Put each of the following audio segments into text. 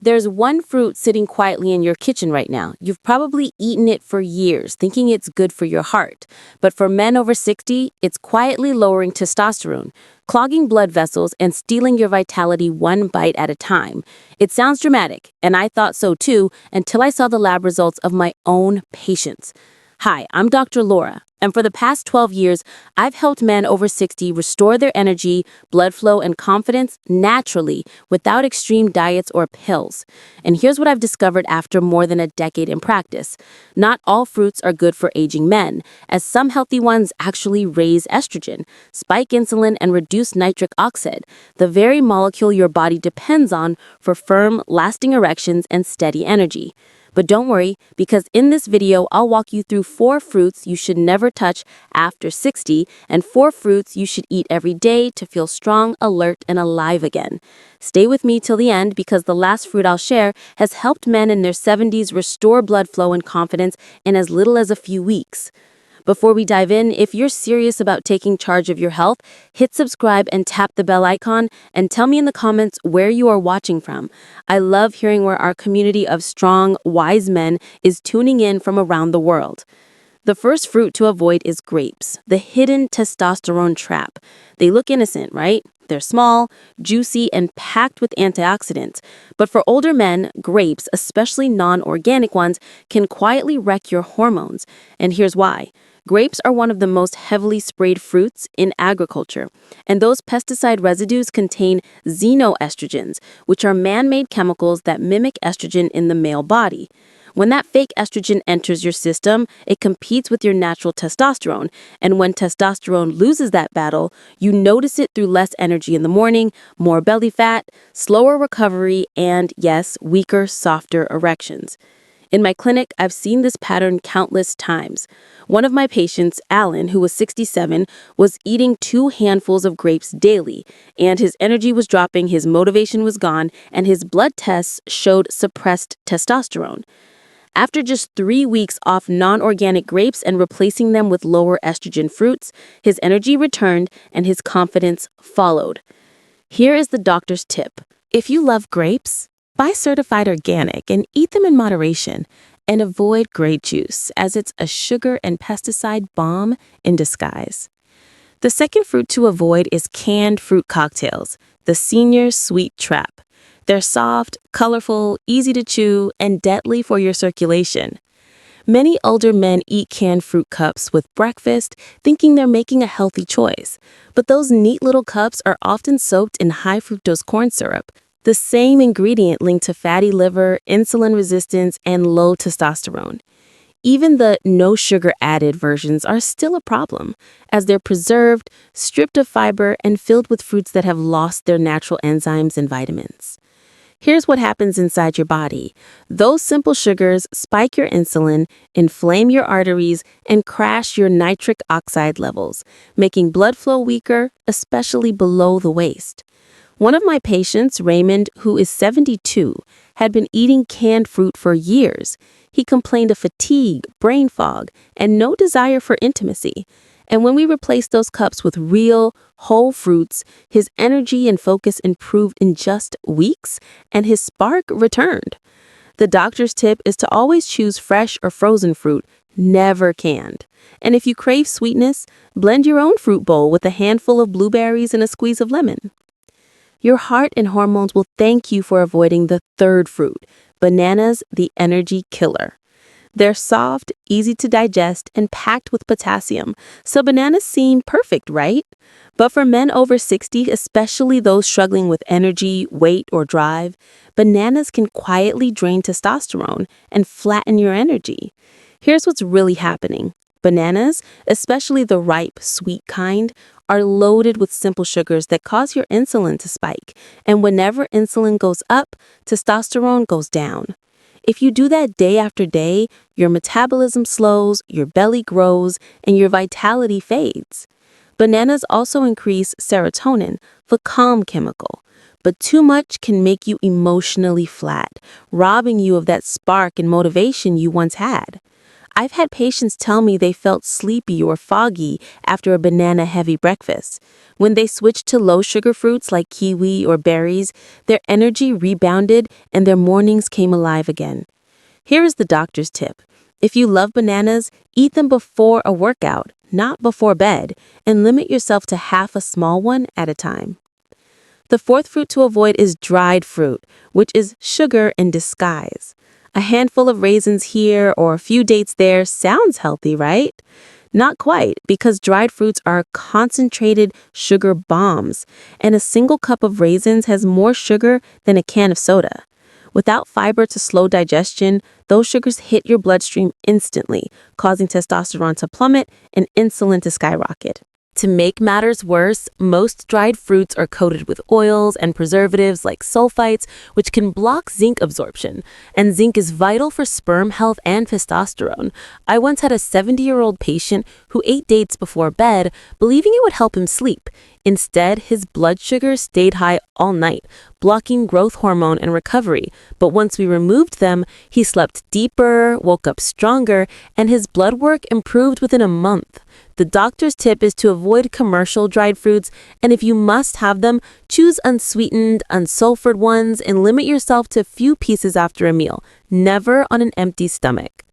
There's one fruit sitting quietly in your kitchen right now. You've probably eaten it for years, thinking it's good for your heart. But for men over 60, it's quietly lowering testosterone, clogging blood vessels, and stealing your vitality one bite at a time. It sounds dramatic, and I thought so too until I saw the lab results of my own patients. Hi, I'm Dr. Laura, and for the past 12 years, I've helped men over 60 restore their energy, blood flow, and confidence naturally without extreme diets or pills. And here's what I've discovered after more than a decade in practice. Not all fruits are good for aging men, as some healthy ones actually raise estrogen, spike insulin, and reduce nitric oxide, the very molecule your body depends on for firm, lasting erections and steady energy. But don't worry, because in this video, I'll walk you through 4 fruits you should never touch after 60 and 4 fruits you should eat every day to feel strong, alert, and alive again. Stay with me till the end because the last fruit I'll share has helped men in their 70s restore blood flow and confidence in as little as a few weeks. Before we dive in, if you're serious about taking charge of your health, hit subscribe and tap the bell icon and tell me in the comments where you are watching from. I love hearing where our community of strong, wise men is tuning in from around the world. The first fruit to avoid is grapes, the hidden testosterone trap. They look innocent, right? They're small, juicy, and packed with antioxidants. But for older men, grapes, especially non-organic ones, can quietly wreck your hormones. And here's why. Grapes are one of the most heavily sprayed fruits in agriculture, and those pesticide residues contain xenoestrogens, which are man-made chemicals that mimic estrogen in the male body. When that fake estrogen enters your system, it competes with your natural testosterone, and when testosterone loses that battle, you notice it through less energy in the morning, more belly fat, slower recovery, and yes, weaker, softer erections. In my clinic, I've seen this pattern countless times. One of my patients, Alan, who was 67, was eating 2 handfuls of grapes daily, and his energy was dropping, his motivation was gone, and his blood tests showed suppressed testosterone. After just 3 weeks off non-organic grapes and replacing them with lower estrogen fruits, his energy returned and his confidence followed. Here is the doctor's tip. If you love grapes, buy certified organic and eat them in moderation, and avoid grape juice as it's a sugar and pesticide bomb in disguise. The second fruit to avoid is canned fruit cocktails, the senior sweet trap. They're soft, colorful, easy to chew, and deadly for your circulation. Many older men eat canned fruit cups with breakfast, thinking they're making a healthy choice. But those neat little cups are often soaked in high fructose corn syrup, the same ingredient linked to fatty liver, insulin resistance, and low testosterone. Even the no sugar added versions are still a problem, as they're preserved, stripped of fiber, and filled with fruits that have lost their natural enzymes and vitamins. Here's what happens inside your body. Those simple sugars spike your insulin, inflame your arteries, and crash your nitric oxide levels, making blood flow weaker, especially below the waist. One of my patients, Raymond, who is 72, had been eating canned fruit for years. He complained of fatigue, brain fog, and no desire for intimacy. And when we replaced those cups with real, whole fruits, his energy and focus improved in just weeks, and his spark returned. The doctor's tip is to always choose fresh or frozen fruit, never canned. And if you crave sweetness, blend your own fruit bowl with a handful of blueberries and a squeeze of lemon. Your heart and hormones will thank you for avoiding the third fruit, bananas, the energy killer. They're soft, easy to digest, and packed with potassium, so bananas seem perfect, right? But for men over 60, especially those struggling with energy, weight, or drive, bananas can quietly drain testosterone and flatten your energy. Here's what's really happening. Bananas, especially the ripe, sweet kind, are loaded with simple sugars that cause your insulin to spike. And whenever insulin goes up, testosterone goes down. If you do that day after day, your metabolism slows, your belly grows, and your vitality fades. Bananas also increase serotonin, the calm chemical. But too much can make you emotionally flat, robbing you of that spark and motivation you once had. I've had patients tell me they felt sleepy or foggy after a banana-heavy breakfast. When they switched to low-sugar fruits like kiwi or berries, their energy rebounded and their mornings came alive again. Here is the doctor's tip. If you love bananas, eat them before a workout, not before bed, and limit yourself to half a small one at a time. The fourth fruit to avoid is dried fruit, which is sugar in disguise. A handful of raisins here or a few dates there sounds healthy, right? Not quite, because dried fruits are concentrated sugar bombs, and a single cup of raisins has more sugar than a can of soda. Without fiber to slow digestion, those sugars hit your bloodstream instantly, causing testosterone to plummet and insulin to skyrocket. To make matters worse, most dried fruits are coated with oils and preservatives like sulfites, which can block zinc absorption. And zinc is vital for sperm health and testosterone. I once had a 70-year-old patient who ate dates before bed, believing it would help him sleep. Instead, his blood sugar stayed high all night, blocking growth hormone and recovery. But once we removed them, he slept deeper, woke up stronger, and his blood work improved within a month. The doctor's tip is to avoid commercial dried fruits, and if you must have them, choose unsweetened, unsulfured ones and limit yourself to a few pieces after a meal, never on an empty stomach.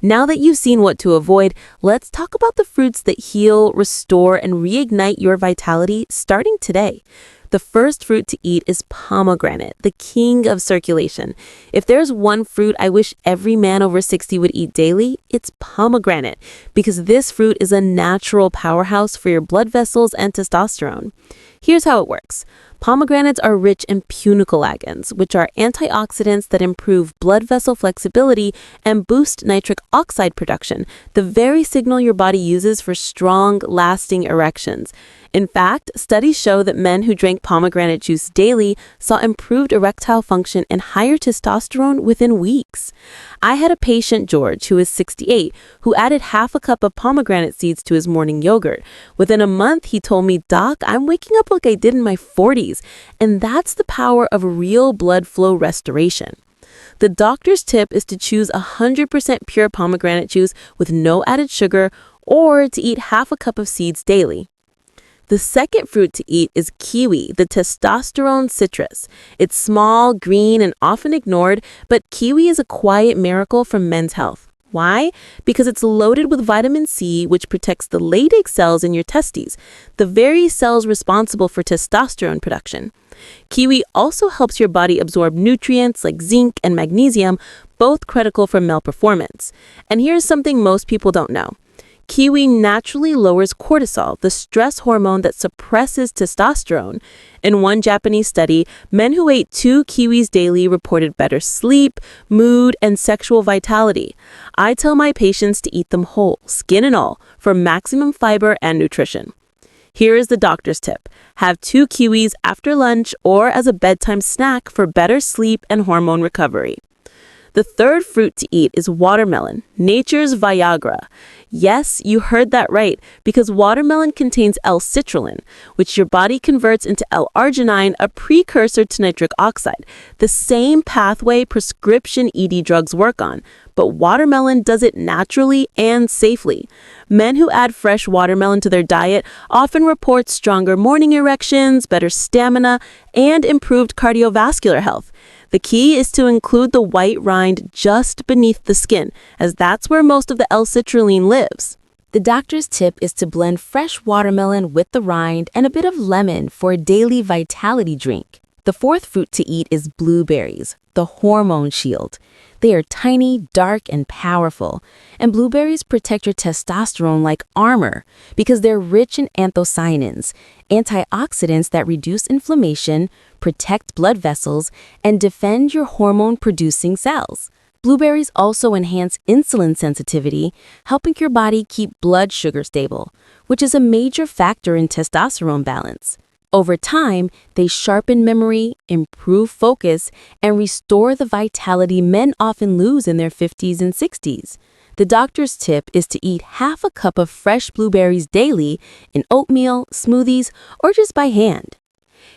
Now that you've seen what to avoid, let's talk about the fruits that heal, restore, and reignite your vitality starting today. The first fruit to eat is pomegranate, the king of circulation. If there's one fruit I wish every man over 60 would eat daily, it's pomegranate, because this fruit is a natural powerhouse for your blood vessels and testosterone. Here's how it works. Pomegranates are rich in punicalagins, which are antioxidants that improve blood vessel flexibility and boost nitric oxide production, the very signal your body uses for strong, lasting erections. In fact, studies show that men who drank pomegranate juice daily saw improved erectile function and higher testosterone within weeks. I had a patient, George, who is 68, who added half a cup of pomegranate seeds to his morning yogurt. Within a month, he told me, "Doc, I'm waking up like I did in my 40s." And that's the power of real blood flow restoration. The doctor's tip is to choose 100% pure pomegranate juice with no added sugar, or to eat half a cup of seeds daily. The second fruit to eat is kiwi, the testosterone citrus. It's small, green, and often ignored, but kiwi is a quiet miracle for men's health. Why? Because it's loaded with vitamin C, which protects the Leydig cells in your testes, the very cells responsible for testosterone production. Kiwi also helps your body absorb nutrients like zinc and magnesium, both critical for male performance. And here's something most people don't know. Kiwi naturally lowers cortisol, the stress hormone that suppresses testosterone. In one Japanese study, men who ate 2 kiwis daily reported better sleep, mood, and sexual vitality. I tell my patients to eat them whole, skin and all, for maximum fiber and nutrition. Here is the doctor's tip. Have 2 kiwis after lunch or as a bedtime snack for better sleep and hormone recovery. The third fruit to eat is watermelon, nature's Viagra. Yes, you heard that right, because watermelon contains L-citrulline, which your body converts into L-arginine, a precursor to nitric oxide, the same pathway prescription ED drugs work on. But watermelon does it naturally and safely. Men who add fresh watermelon to their diet often report stronger morning erections, better stamina, and improved cardiovascular health. The key is to include the white rind just beneath the skin, as that's where most of the L-citrulline lives. The doctor's tip is to blend fresh watermelon with the rind and a bit of lemon for a daily vitality drink. The fourth fruit to eat is blueberries, the hormone shield. They are tiny, dark, and powerful. And blueberries protect your testosterone like armor because they're rich in anthocyanins, antioxidants that reduce inflammation, protect blood vessels, and defend your hormone-producing cells. Blueberries also enhance insulin sensitivity, helping your body keep blood sugar stable, which is a major factor in testosterone balance. Over time, they sharpen memory, improve focus, and restore the vitality men often lose in their 50s and 60s. The doctor's tip is to eat half a cup of fresh blueberries daily in oatmeal, smoothies, or just by hand.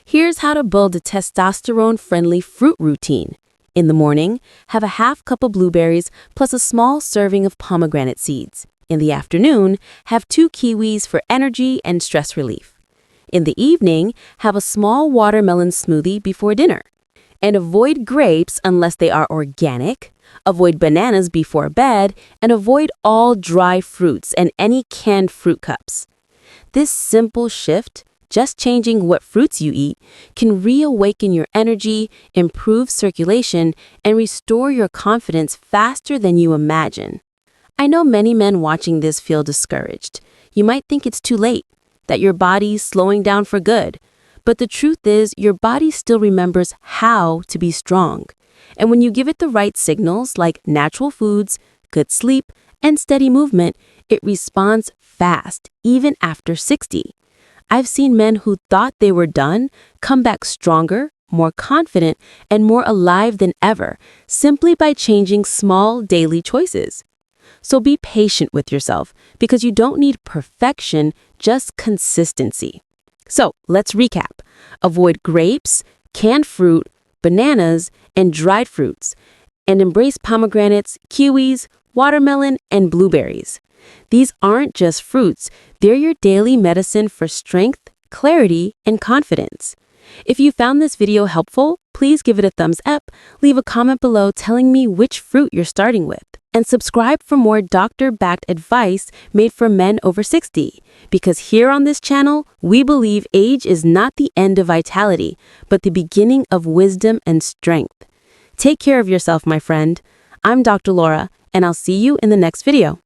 Here's how to build a testosterone-friendly fruit routine. In the morning, have a half cup of blueberries plus a small serving of pomegranate seeds. In the afternoon, have 2 kiwis for energy and stress relief. In the evening, have a small watermelon smoothie before dinner. And avoid grapes unless they are organic, avoid bananas before bed, and avoid all dry fruits and any canned fruit cups. This simple shift, just changing what fruits you eat, can reawaken your energy, improve circulation, and restore your confidence faster than you imagine. I know many men watching this feel discouraged. You might think it's too late, that your body's slowing down for good. But the truth is, your body still remembers how to be strong. And when you give it the right signals like natural foods, good sleep, and steady movement, it responds fast, even after 60. I've seen men who thought they were done come back stronger, more confident, and more alive than ever, simply by changing small daily choices. So be patient with yourself, because you don't need perfection, just consistency. So let's recap. Avoid grapes, canned fruit, bananas, and dried fruits, and embrace pomegranates, kiwis, watermelon, and blueberries. These aren't just fruits, they're your daily medicine for strength, clarity, and confidence. If you found this video helpful, please give it a thumbs up, leave a comment below telling me which fruit you're starting with, and subscribe for more doctor-backed advice made for men over 60. Because here on this channel, we believe age is not the end of vitality, but the beginning of wisdom and strength. Take care of yourself, my friend. I'm Dr. Laura, and I'll see you in the next video.